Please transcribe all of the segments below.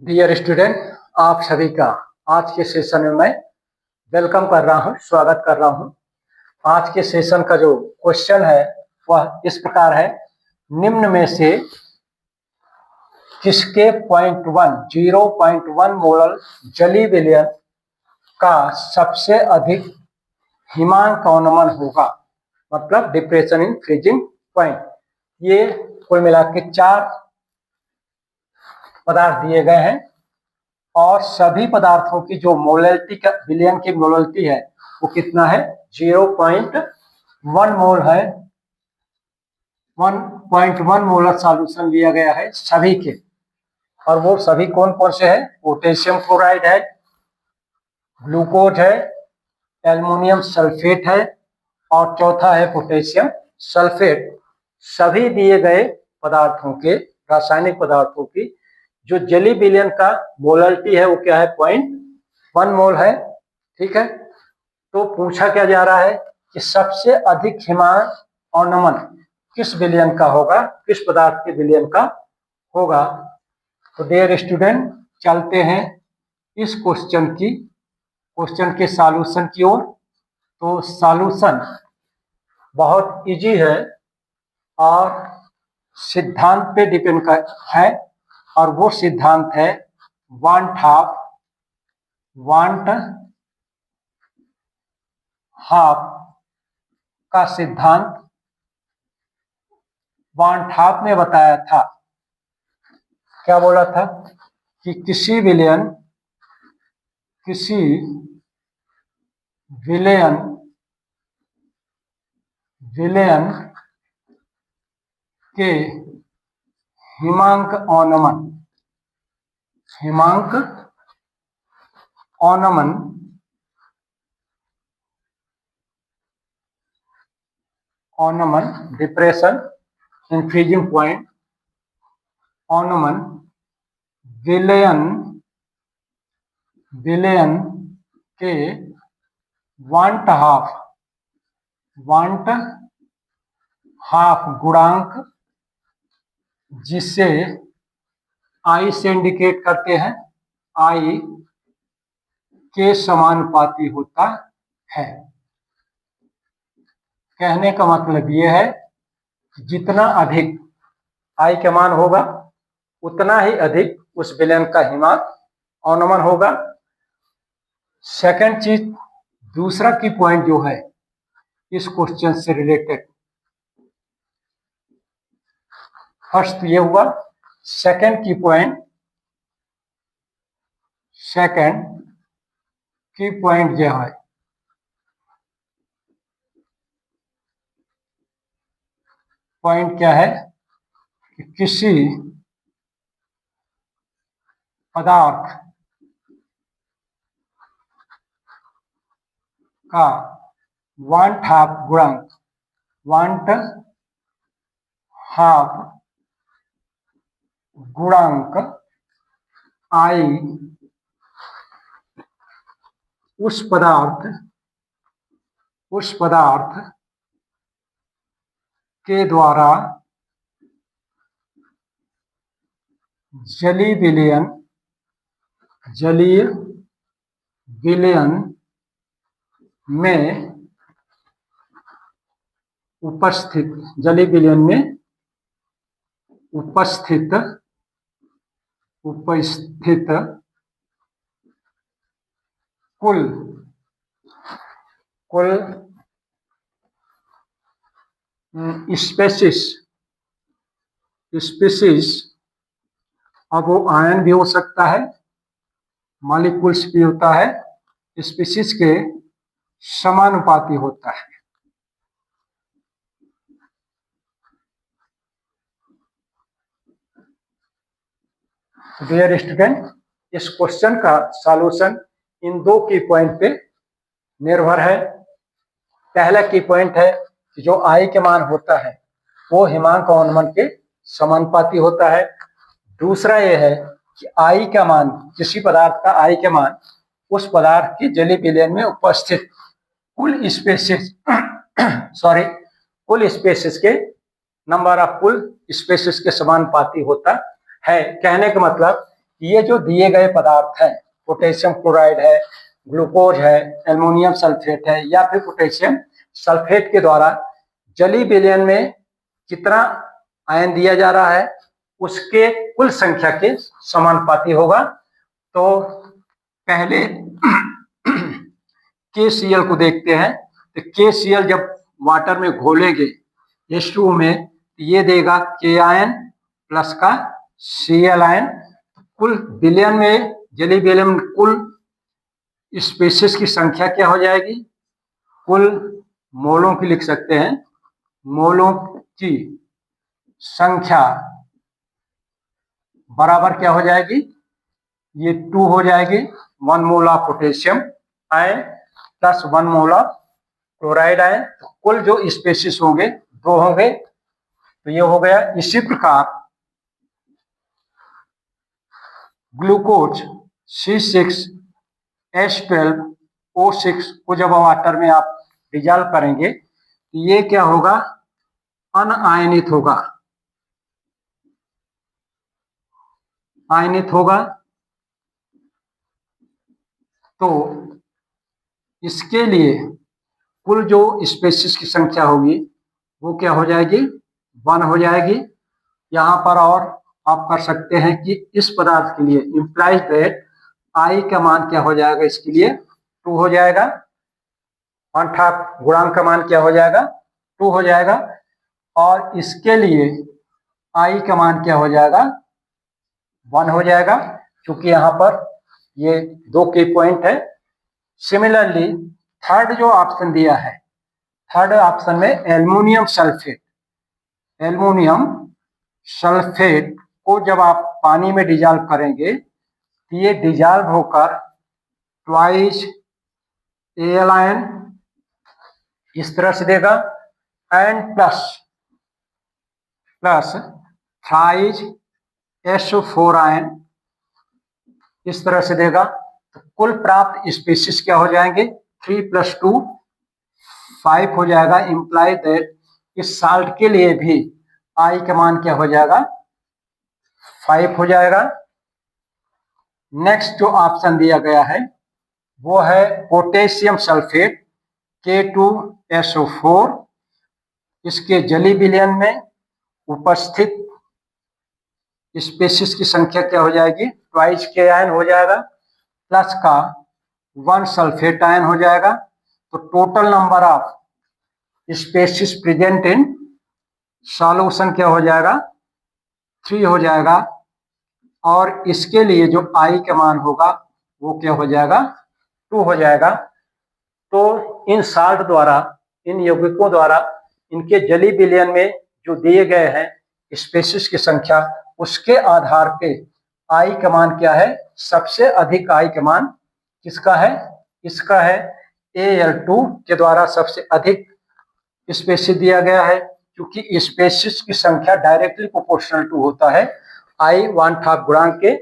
Dear student, आप सभी का आज के सेशन में मैं वेलकम कर रहा हूं, स्वागत कर रहा हूं। आज के सेशन का जो क्वेश्चन है वह इस प्रकार है, निम्न में से किसके 0.1 मोलर जली विलयन का सबसे अधिक हिमांक अवनमन होगा, मतलब डिप्रेशन इन फ्रीजिंग पॉइंट। ये कुल मिला के 4 पदार्थ दिए गए हैं और सभी पदार्थों की जो मोलैलिटी का विलयन की मोलैलिटी है वो कितना है, 0.1 मोल है। 1.1 मोलर सॉल्यूशन लिया गया है सभी के, और वो सभी कौन कौन से हैं? पोटेशियम क्लोराइड है, ग्लूकोज है, एल्युमिनियम सल्फेट है और चौथा है पोटेशियम सल्फेट। सभी दिए गए पदार्थों के, रासायनिक पदार्थों की जो जली विलयन का मोलैलिटी है वो क्या है, 0.1 मोल है। ठीक है, तो पूछा क्या जा रहा है कि सबसे अधिक हिमांक अवनमन किस विलयन का होगा, किस पदार्थ के विलयन का होगा। तो डियर स्टूडेंट, चलते हैं इस क्वेश्चन के सॉल्यूशन की ओर। तो सॉल्यूशन बहुत इजी है और सिद्धांत पे डिपेंड है, और वो सिद्धांत है वांट हाफ का सिद्धांत। वांट हाफ ने बताया था, क्या बोला था कि किसी विलयन के हिमांक अवनमन डिप्रेशन इन फ्रीजिंग पॉइंट, अवनमन विलयन के वांट हाफ गुणांक, जिसे आई से इंडिकेट करते हैं, आई के समानुपाती होता है। कहने का मतलब यह है कि जितना अधिक आई का मान होगा उतना ही अधिक उस विलयन का हिमांक अवनमन होगा। सेकंड चीज, दूसरा की पॉइंट जो है इस क्वेश्चन से रिलेटेड, फर्स्ट ये हुआ। सेकंड की पॉइंट जो है, पॉइंट क्या है कि किसी पदार्थ का वांट हाफ गुणांक आई उस पदार्थ के द्वारा जलीय विलयन में उपस्थित कुल स्पेसीज, अब वो आयन भी हो सकता है, मॉलिक्यूल्स भी होता है, स्पीशीज के समानुपाती होता है। डियर स्टूडेंट, इस क्वेश्चन का सॉल्यूशन इन 2 की पॉइंट पे निर्भर है। पहला की पॉइंट है कि जो आई के मान होता है वो हिमांक अवनमन के समानुपाती होता है। दूसरा ये है कि आई का मान, किसी पदार्थ का आई के मान उस पदार्थ के जलीय विलयन में उपस्थित कुल स्पेसीज के नंबर ऑफ कुल स्पेसीज के समानुपाती होता है। कहने का मतलब ये जो दिए गए पदार्थ हैं, पोटेशियम क्लोराइड है, ग्लूकोज है, एल्युमिनियम सल्फेट है या फिर पोटेशियम सल्फेट के द्वारा जलीय विलयन में कितना आयन दिया जा रहा है उसके कुल संख्या के समानुपाती होगा। तो पहले KCl को देखते हैं। तो KCl जब वाटर में घोलेंगे H2O में, ये देगा K आयन प्लस का Cl आयन। कुल विलयन में, जलीय विलयन में कुल स्पीशीज की संख्या क्या हो जाएगी, कुल मोलों की लिख सकते हैं, मोलों की संख्या बराबर क्या हो जाएगी, ये 2 हो जाएगी। 1 mole of potassium ion plus 1 mole of chloride ion. तो कुल जो स्पीशीज होंगे 2 होंगे। तो ये हो गया। इसी प्रकार ग्लूकोज C6H12O6 को जब वाटर में आप डिजॉल्व करेंगे तो ये क्या होगा, अनआयनित होगा, आयनित होगा। तो इसके लिए कुल जो स्पीशीज की संख्या होगी वो क्या हो जाएगी, 1 हो जाएगी। यहाँ पर और आप कर सकते हैं कि इस पदार्थ के लिए इम्प्लाइज दैट आई का मान क्या हो जाएगा, इसके लिए 2 हो जाएगा। 1/2 गुणांक का मान क्या हो जाएगा, 2 हो जाएगा। और इसके लिए आई का मान क्या हो जाएगा, 1 हो जाएगा, क्योंकि यहाँ पर ये 2 की पॉइंट है। सिमिलरली थर्ड जो ऑप्शन दिया है, थर्ड ऑप्शन में एल्युमिनियम सल्फेट, एल्युमिनियम सल्फेट को जब आप पानी में डिजॉल्व करेंगे तो ये डिजॉल्व होकर ट्वाइस Al आयन इस तरह से देगा and plus thrice SO4 ion इस तरह से देगा। तो कुल प्राप्त स्पीशीज क्या हो जाएंगे, 3 + 2 5 हो जाएगा। इंप्लाई दैट इस साल्ट के लिए भी आई का मान क्या हो जाएगा, 5 हो जाएगा। नेक्स्ट जो ऑप्शन दिया गया है वो है पोटेशियम सल्फेट K2SO4। इसके जलीय विलयन में उपस्थित स्पीशीज की संख्या क्या हो जाएगी, ट्वाइस K आयन हो जाएगा प्लस का 1 सल्फेट आयन हो जाएगा। तो total number of species present in solution क्या हो जाएगा, 3 हो जाएगा। और इसके लिए जो आई का मान होगा वो क्या हो जाएगा, 2 हो जाएगा। तो इन साल्ट द्वारा, इन यौगिकों द्वारा इनके जलीय विलयन में जो दिए गए हैं स्पीशीज की संख्या, उसके आधार पे आई का मान क्या है, सबसे अधिक आई का मान किसका है, इसका है। Al2 के द्वारा सबसे अधिक स्पीशीज दिया गया है, क्योंकि स्पीशीज की संख्या डायरेक्टली प्रोपोर्शनल टू होता है आई 1/2 गुणांक के।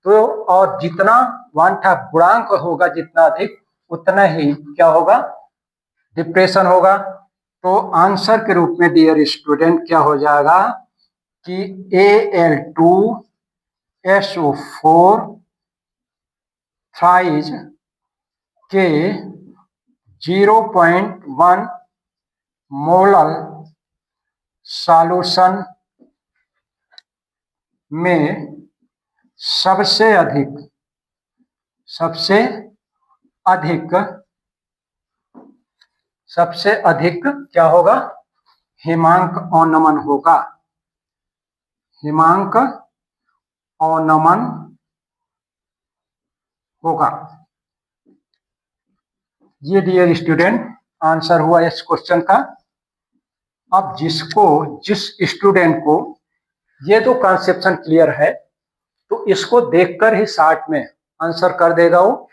तो और जितना 1/2 गुणांक होगा, जितना अधिक उतना ही क्या होगा, डिप्रेशन होगा। तो आंसर के रूप में डियर स्टूडेंट क्या हो जाएगा कि Al2SO4 थ्राइस के 0.1 मोलर सॉल्यूशन में सबसे अधिक क्या होगा, हिमांक अवनमन होगा, हिमांक अवनमन होगा। ये डियर स्टूडेंट आंसर हुआ इस क्वेश्चन का। अब जिस स्टूडेंट को ये तो कंसेप्शन क्लियर है तो इसको देखकर ही शार्ट में आंसर कर देगा वो।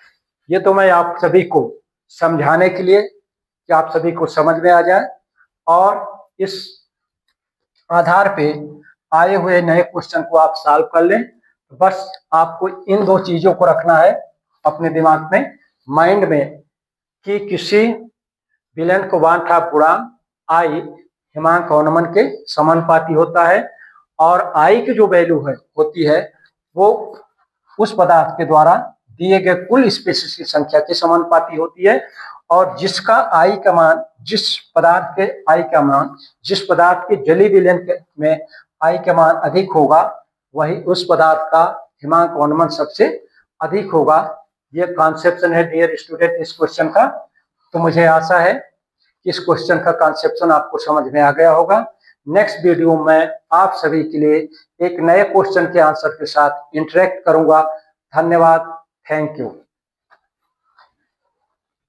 ये तो मैं आप सभी को समझाने के लिए कि आप सभी को समझ में आ जाए, और इस आधार पे आए हुए नए क्वेश्चन को आप सॉल्व कर लें। बस आपको इन 2 चीजों को रखना है अपने दिमाग में, माइंड में, कि किसी विलयन को 1/2 गुणांक आई हिमांक अवनमन के समानुपाती होता है, और आई की जो वैल्यू है होती है वो उस पदार्थ के द्वारा दिए गए कुल स्पीशीज की संख्या के समानुपाती होती है, और जिसका आई का मान, जिस पदार्थ के आई का मान, जिस पदार्थ के जलीय विलयन में आई का मान अधिक होगा, वही उस पदार्थ का हिमांक वनमन सबसे अधिक होगा। ये कॉन्सेप्शन है डियर स्टूडेंट इस क्वेश्चन का। तो मुझे आशा है कि इस क्वेश्चन का कॉन्सेप्शन आपको समझ में आ गया होगा। नेक्स्ट वीडियो में आप सभी के लिए एक नए क्वेश्चन के आंसर के साथ इंटरेक्ट करूंगा। धन्यवाद, थैंक यू।